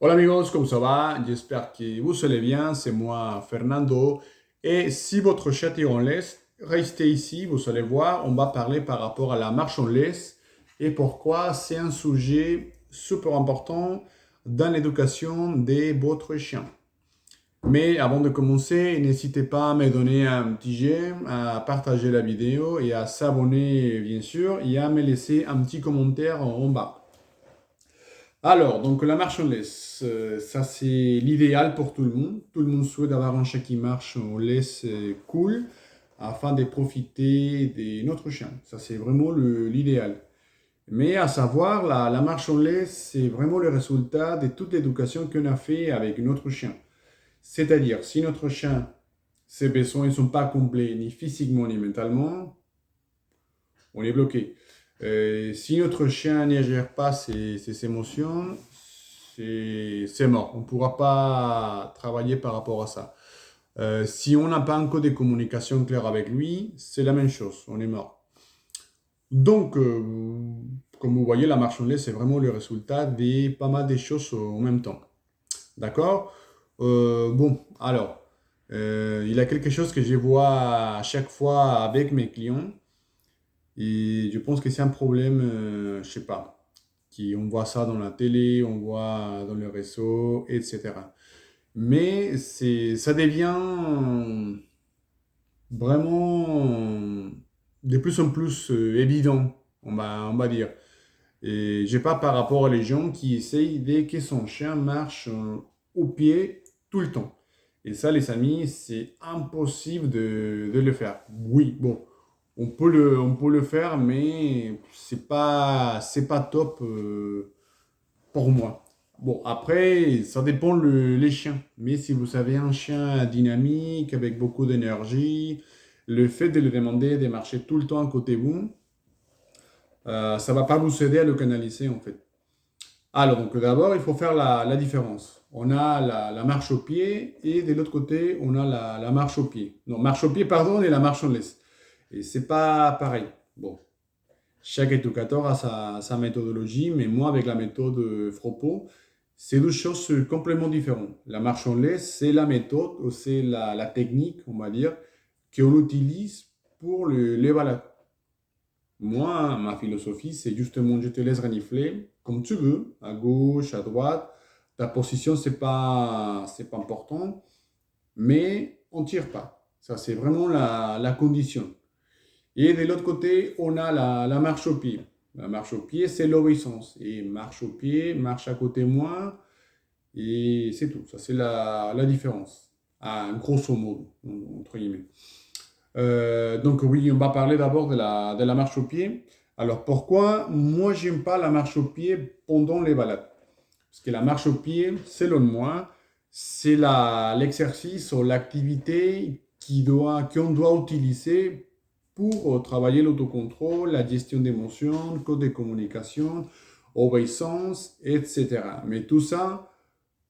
Hola amigos, comment ça va? J'espère que vous allez bien. C'est moi, Fernando. Et si votre chat est en laisse, restez ici. Vous allez voir, on va parler par rapport à la marche en laisse et pourquoi c'est un sujet super important dans l'éducation de votre chien. Mais avant de commencer, n'hésitez pas à me donner un petit j'aime, à partager la vidéo et à s'abonner bien sûr et à me laisser un petit commentaire en bas. Alors, donc la marche en laisse, ça c'est l'idéal pour tout le monde. Tout le monde souhaite avoir un chien qui marche en laisse cool afin de profiter de notre chien. Ça c'est vraiment l'idéal. Mais à savoir, la marche en laisse, c'est vraiment le résultat de toute l'éducation qu'on a fait avec notre chien. C'est-à-dire, si notre chien, ses besoins ne sont pas complets ni physiquement ni mentalement, on est bloqué. Si notre chien ne gère pas ses émotions, c'est mort. On ne pourra pas travailler par rapport à ça. Si on n'a pas un code de communication clair avec lui, c'est la même chose. On est mort. Donc, comme vous voyez, la marche en laisse, c'est vraiment le résultat de pas mal de choses en même temps. D'accord? Bon, alors, il y a quelque chose que je vois à chaque fois avec mes clients. Et je pense que c'est un problème, je sais pas, on voit ça dans la télé, on voit dans le réseau, etc. Mais ça devient vraiment de plus en plus évident, on va dire. Et je sais pas par rapport à les gens qui essayent dès que son chien marche au pied tout le temps. Et ça, les amis, c'est impossible de le faire. Oui, bon, on peut le faire, mais c'est pas top pour moi. Bon, après, ça dépend les chiens. Mais si vous avez un chien dynamique, avec beaucoup d'énergie, le fait de lui demander de marcher tout le temps à côté de vous, ça va pas vous aider à le canaliser en fait. Alors, donc d'abord, il faut faire la différence. On a la marche au pied et de l'autre côté, on a la marche au pied. Non, marche au pied, pardon, et la marche en laisse. Et c'est pas pareil. Bon, chaque éducateur a sa méthodologie, mais moi, avec la méthode Fropo, c'est deux choses complètement différentes. La marche en laisse, c'est la méthode, ou c'est la technique, on va dire, qu'on utilise pour les balades. Moi, ma philosophie, c'est justement, je te laisse renifler comme tu veux, à gauche, à droite. Ta position, c'est pas important, mais on tire pas. Ça, c'est vraiment la condition. Et de l'autre côté, on a la marche au pied. La marche au pied, c'est l'obéissance. Et marche au pied, marche à côté de moi, et c'est tout. Ça, c'est la différence. Ah, grosso modo, entre guillemets. Donc oui, on va parler d'abord de la marche au pied. Alors pourquoi moi j'aime pas la marche au pied pendant les balades? Parce que la marche au pied, selon moi, c'est l'exercice ou l'activité qu'on doit utiliser pour travailler l'autocontrôle, la gestion d'émotions, code de communication, obéissance, etc. Mais tout ça,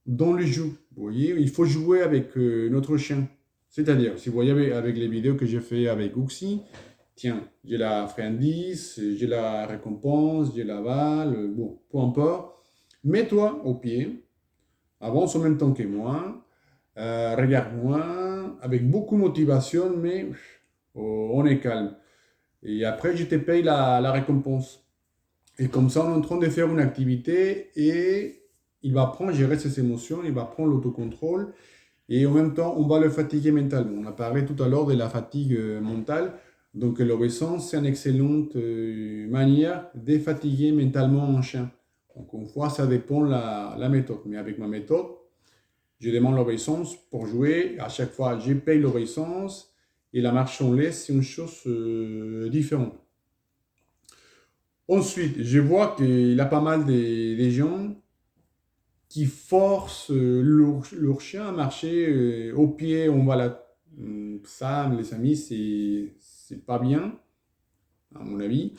dans le jeu. Vous voyez, il faut jouer avec notre chien. C'est-à-dire, si vous voyez avec les vidéos que j'ai fait avec Uxi, tiens, j'ai la friandise, j'ai la récompense, j'ai la balle, bon, peu importe. Mets-toi au pied, avance en même temps que moi, regarde-moi, avec beaucoup de motivation, mais on est calme. Et après, je te paye la récompense. Et comme ça, on est en train de faire une activité et il va apprendre à gérer ses émotions, il va apprendre l'autocontrôle et en même temps, on va le fatiguer mentalement. On a parlé tout à l'heure de la fatigue mentale. Donc, l'obéissance, c'est une excellente manière de fatiguer mentalement un chien. Donc, une fois, ça dépend la méthode. Mais avec ma méthode, je demande l'obéissance pour jouer. À chaque fois, je paye l'obéissance et la marche en laisse, c'est une chose différente. Ensuite, je vois qu'il y a pas mal des gens qui forcent leur chien à marcher au pied en balade. Ça, les amis, c'est pas bien, à mon avis.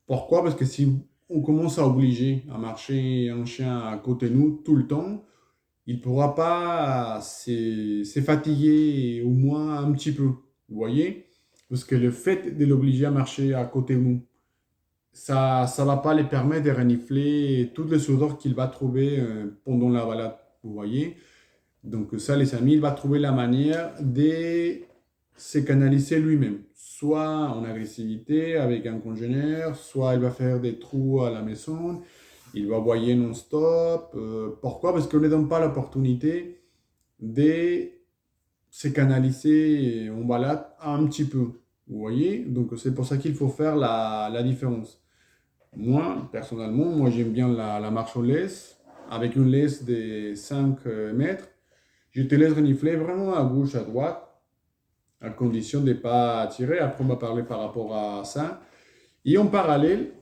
Pourquoi? Parce que si on commence à obliger à marcher un chien à côté de nous tout le temps, il ne pourra pas se fatiguer au moins un petit peu. Vous voyez? Parce que le fait de l'obliger à marcher à côté de nous, ça va pas les permettre de renifler toutes les odeurs qu'il va trouver pendant la balade, vous voyez. Donc ça, les amis, il va trouver la manière de se canaliser lui-même. Soit en agressivité avec un congénère, soit il va faire des trous à la maison, il va aboyer non-stop. Pourquoi? Parce qu'on ne donne pas l'opportunité de se canaliser en balade un petit peu. Vous voyez? Donc c'est pour ça qu'il faut faire la différence. Moi, personnellement, moi j'aime bien la marche en laisse, avec une laisse de 5 mètres. Je te laisse renifler vraiment à gauche, à droite, à condition de ne pas tirer. Après, on va parler par rapport à ça. Et en parallèle,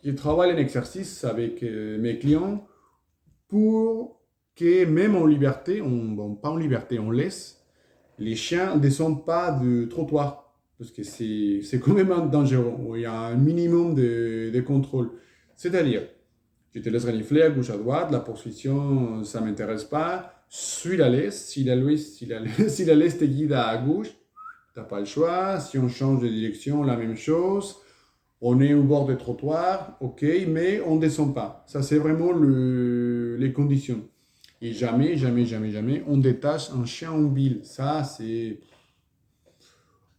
je travaille un exercice avec mes clients pour que même en liberté, bon, pas en liberté, on laisse, les chiens ne descendent pas du trottoir. Parce que c'est quand même dangereux. Il y a un minimum de contrôle. C'est-à-dire, je te laisse renifler à gauche, à droite, la position, ça ne m'intéresse pas. Suis la laisse. Si la laisse te guide à gauche, tu n'as pas le choix. Si on change de direction, la même chose. On est au bord du trottoir, ok, mais on ne descend pas. Ça, c'est vraiment les conditions. Et jamais, jamais, jamais, jamais, on détache un chien mobile. Ça, c'est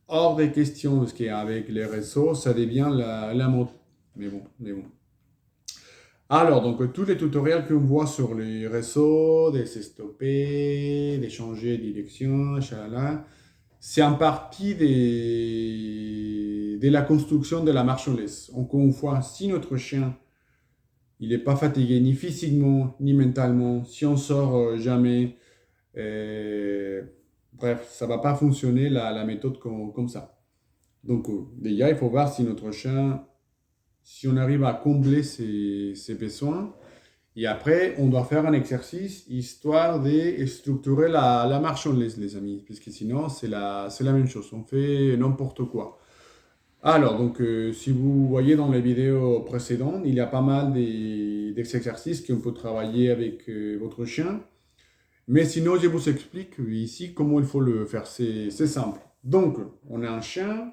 hors des questions, parce qu'avec les réseaux, ça devient la mode. Mais bon, mais bon. Alors, donc, tous les tutoriels qu'on voit sur les réseaux, de se stopper, de changer de direction, chalala, c'est en partie de la construction de la marche en laisse. Encore une fois, si notre chien, il n'est pas fatigué ni physiquement, ni mentalement, si on sort jamais, euh, bref, ça ne va pas fonctionner la méthode comme ça. Donc, déjà, il faut voir si notre chien, si on arrive à combler ses besoins. Et après, on doit faire un exercice histoire de structurer la marche en laisse, les amis. Parce que sinon, c'est la même chose. On fait n'importe quoi. Alors, donc, si vous voyez dans les vidéos précédentes, il y a pas mal d'exercices qu'on peut travailler avec votre chien. Mais sinon, je vous explique ici comment il faut le faire. C'est simple. Donc, on a un chien,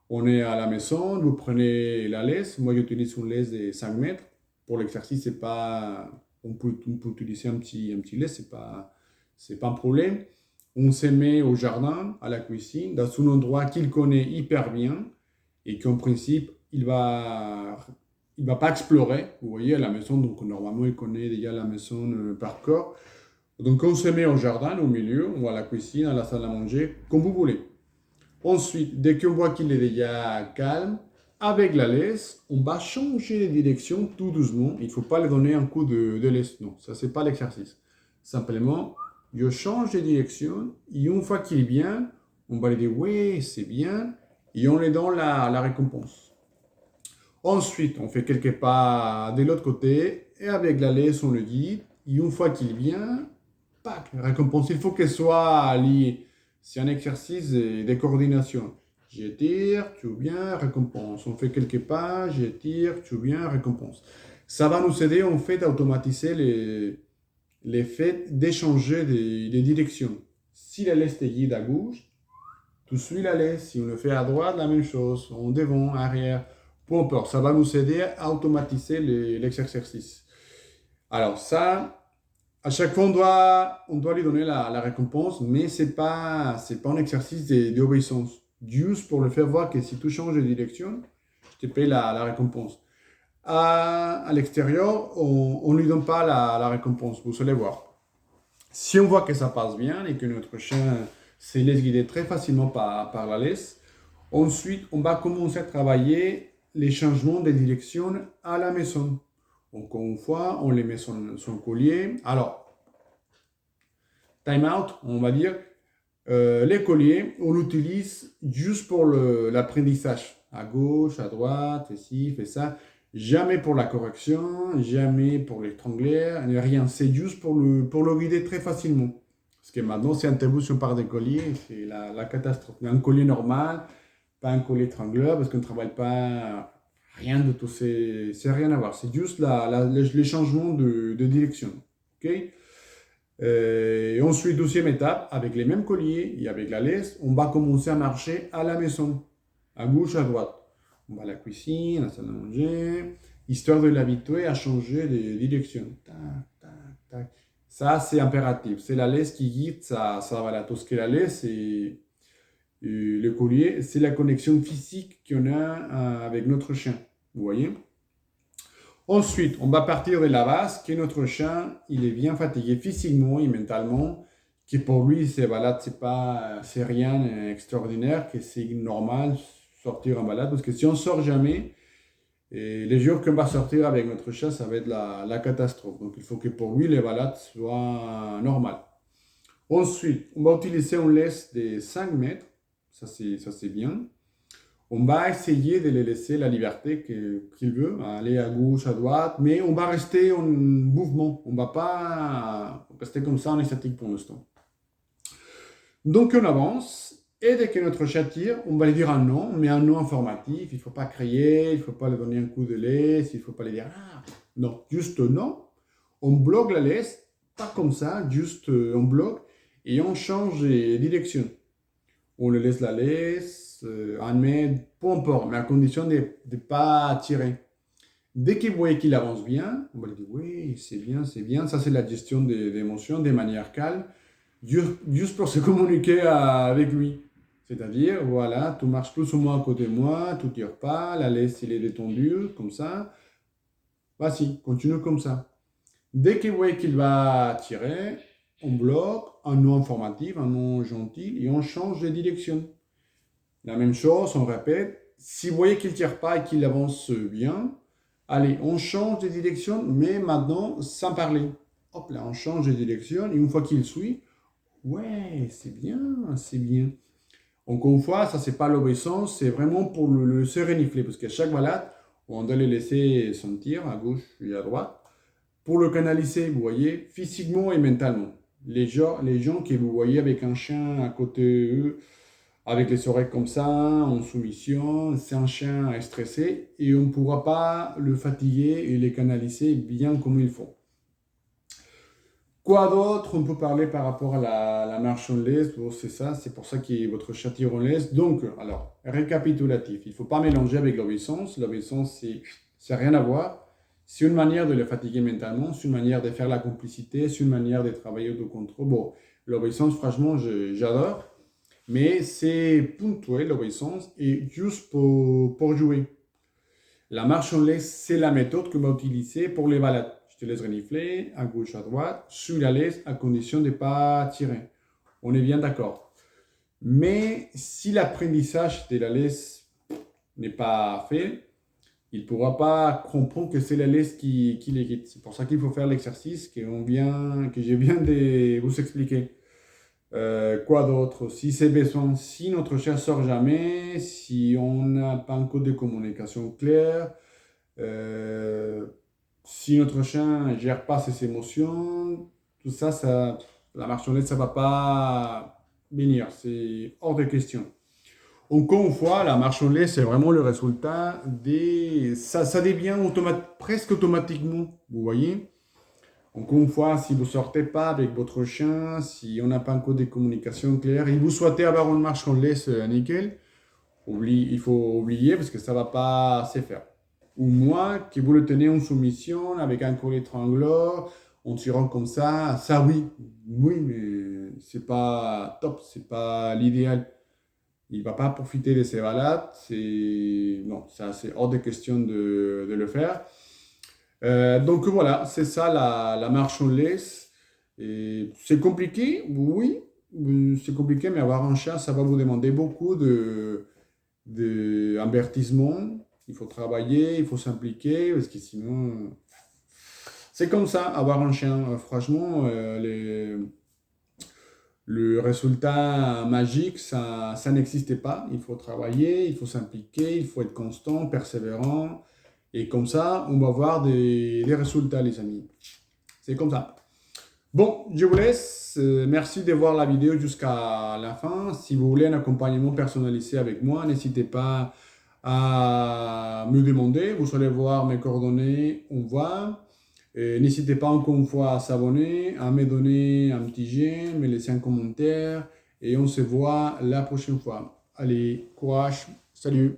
on est à la maison, vous prenez la laisse. Moi, j'utilise une laisse de 5 mètres. Pour l'exercice, c'est pas... on peut utiliser un petit laisse, c'est pas un problème. On se met au jardin, à la cuisine, dans un endroit qu'il connaît hyper bien et qu'en principe, il va pas explorer. Vous voyez, à la maison, donc normalement, il connaît déjà la maison par corps. Donc, on se met au jardin, au milieu, ou à la cuisine, à la salle à manger, comme vous voulez. Ensuite, dès qu'on voit qu'il est déjà calme, avec la laisse, on va changer de direction tout doucement. Il ne faut pas lui donner un coup de laisse. Non, ça, c'est pas l'exercice. Simplement, je change de direction et une fois qu'il est bien, on va lui dire oui, c'est bien et on lui donne la récompense. Ensuite, on fait quelques pas de l'autre côté et avec la laisse, on le guide. Et une fois qu'il vient, pac, récompense. Il faut qu'elle soit liée. C'est un exercice de coordination. J'étire, tu viens, récompense. On fait quelques pas, j'étire, tu viens, récompense. Ça va nous aider en fait à automatiser les faits d'échanger des directions. Si la laisse te guide à gauche, tu suis la laisse. Si on le fait à droite, la même chose. En devant, arrière. Peu importe, ça va nous aider à automatiser l'exercice. Alors ça, à chaque fois, on doit lui donner la récompense, mais c'est pas un exercice d'obéissance. Juste pour le faire voir que si tu changes de direction, je te paye la récompense. À l'extérieur, on ne lui donne pas la récompense, vous allez voir. Si on voit que ça passe bien et que notre chien se laisse guider très facilement par la laisse, ensuite, on va commencer à travailler les changements de direction à la maison. Encore une fois, on les met son collier. Alors, time out, on va dire, les colliers, on l'utilise juste pour l'apprentissage. À gauche, à droite, ici, fait ça. Jamais pour la correction, jamais pour l'étrangler, rien. C'est juste pour le guider très facilement. Parce que maintenant, c'est intervention par des colliers, c'est la catastrophe. Un collier normal, pas un collier étrangleur, parce qu'on ne travaille pas rien de tout. C'est rien à voir. C'est juste les changements de direction. OK? Et ensuite, deuxième étape, avec les mêmes colliers et avec la laisse, on va commencer à marcher à la maison, à gauche, à droite. On va à la cuisine, à la salle à manger, histoire de l'habituer à changer de direction. Tac, tac, tac. Ça, c'est impératif. C'est la laisse qui guide ça balade. Tout ce que la laisse et le collier, c'est la connexion physique qu'on a avec notre chien. Vous voyez? Ensuite, on va partir de la base que notre chien, il est bien fatigué physiquement et mentalement, que pour lui, ces balades, c'est rien d'extraordinaire, que c'est normal sortir en balade, parce que si on sort jamais, et les jours qu'on va sortir avec notre chat, ça va être la catastrophe. Donc il faut que pour lui, les balades soient normales. Ensuite, on va utiliser une laisse de 5 mètres, ça c'est bien. On va essayer de les laisser la liberté qu'il veut, aller à gauche, à droite, mais on va rester en mouvement. On ne va pas rester comme ça en statique pour l'instant. Donc on avance, et dès que notre chat tire, on va lui dire un non, mais un non informatif. Il ne faut pas crier, il ne faut pas lui donner un coup de laisse, il ne faut pas lui dire ah. Non, juste non. On bloque la laisse, pas comme ça, juste on bloque, et on change de direction. On le laisse la laisse, un mètre, peu importe, mais à condition de ne pas tirer. Dès que vous voyez qu'il avance bien, on va lui dire oui, c'est bien, c'est bien. Ça, c'est la gestion des émotions de manière calme, juste pour se communiquer avec lui. C'est-à-dire, voilà, tout marche plus ou moins à côté de moi, tout tire pas, la laisse, il est détendu, comme ça. Vas-y, continue comme ça. Dès que vous voyez qu'il va tirer, on bloque, un nom informatif, un nom gentil, et on change de direction. La même chose, on répète. Si vous voyez qu'il ne tire pas et qu'il avance bien, allez, on change de direction, mais maintenant sans parler. Hop là, on change de direction, et une fois qu'il suit, ouais, c'est bien, c'est bien. Encore une fois, ça, c'est pas l'obéissance, c'est vraiment pour le se renifler, parce qu'à chaque balade, on doit le laisser sentir à gauche et à droite pour le canaliser, vous voyez, physiquement et mentalement. Les gens que vous voyez avec un chien à côté d'eux, avec les oreilles comme ça, en soumission, c'est un chien stressé et on ne pourra pas le fatiguer et le canaliser bien comme il faut. Quoi d'autre on peut parler par rapport à la marche en laisse? Bon, c'est ça, c'est pour ça que votre chat tire en laisse. Donc, alors, récapitulatif, il ne faut pas mélanger avec l'obéissance. L'obéissance, c'est rien à voir. C'est une manière de le fatiguer mentalement, c'est une manière de faire la complicité, c'est une manière de travailler au contrôle. Bon, l'obéissance, franchement, j'adore, mais c'est ponctuel, l'obéissance, et juste pour jouer. La marche en laisse, c'est la méthode que va utiliser pour les balades. Je te laisse renifler à gauche, à droite, sur la laisse, à condition de ne pas tirer. On est bien d'accord. Mais si l'apprentissage de la laisse n'est pas fait, il ne pourra pas comprendre que c'est la laisse qui les guide. C'est pour ça qu'il faut faire l'exercice que je viens de vous expliquer. Quoi d'autre? Si c'est besoin, si notre chien sort jamais, si on n'a pas un code de communication clair, si notre chien ne gère pas ses émotions, tout ça, la marchandise, ça ne va pas venir. C'est hors de question. Encore une fois, la marchandise, c'est vraiment le résultat des... Ça devient presque automatiquement, vous voyez? Encore une fois, si vous ne sortez pas avec votre chien, si on n'a pas un code de communication clair et vous souhaitez avoir une marche en laisse nickel, il faut oublier parce que ça ne va pas se faire. Ou moi, que vous le tenez en soumission avec un collier étrangleur, en tirant comme ça oui, mais c'est pas top, c'est pas l'idéal. Il ne va pas profiter de ses balades, non, ça c'est hors de question de le faire. Donc voilà, c'est ça la marche en laisse. Et c'est compliqué, oui, c'est compliqué, mais avoir un chat, ça va vous demander beaucoup d'avertissement. Il faut travailler, il faut s'impliquer, parce que sinon, c'est comme ça, avoir un chien. Franchement, le résultat magique, ça n'existait pas. Il faut travailler, il faut s'impliquer, il faut être constant, persévérant. Et comme ça, on va voir des résultats, les amis. C'est comme ça. Bon, je vous laisse. Merci de voir la vidéo jusqu'à la fin. Si vous voulez un accompagnement personnalisé avec moi, n'hésitez pas à me demander. Vous allez voir mes coordonnées. On voit. N'hésitez pas encore une fois à s'abonner, à me donner un petit j'aime, me laisser un commentaire. Et on se voit la prochaine fois. Allez, courage. Salut.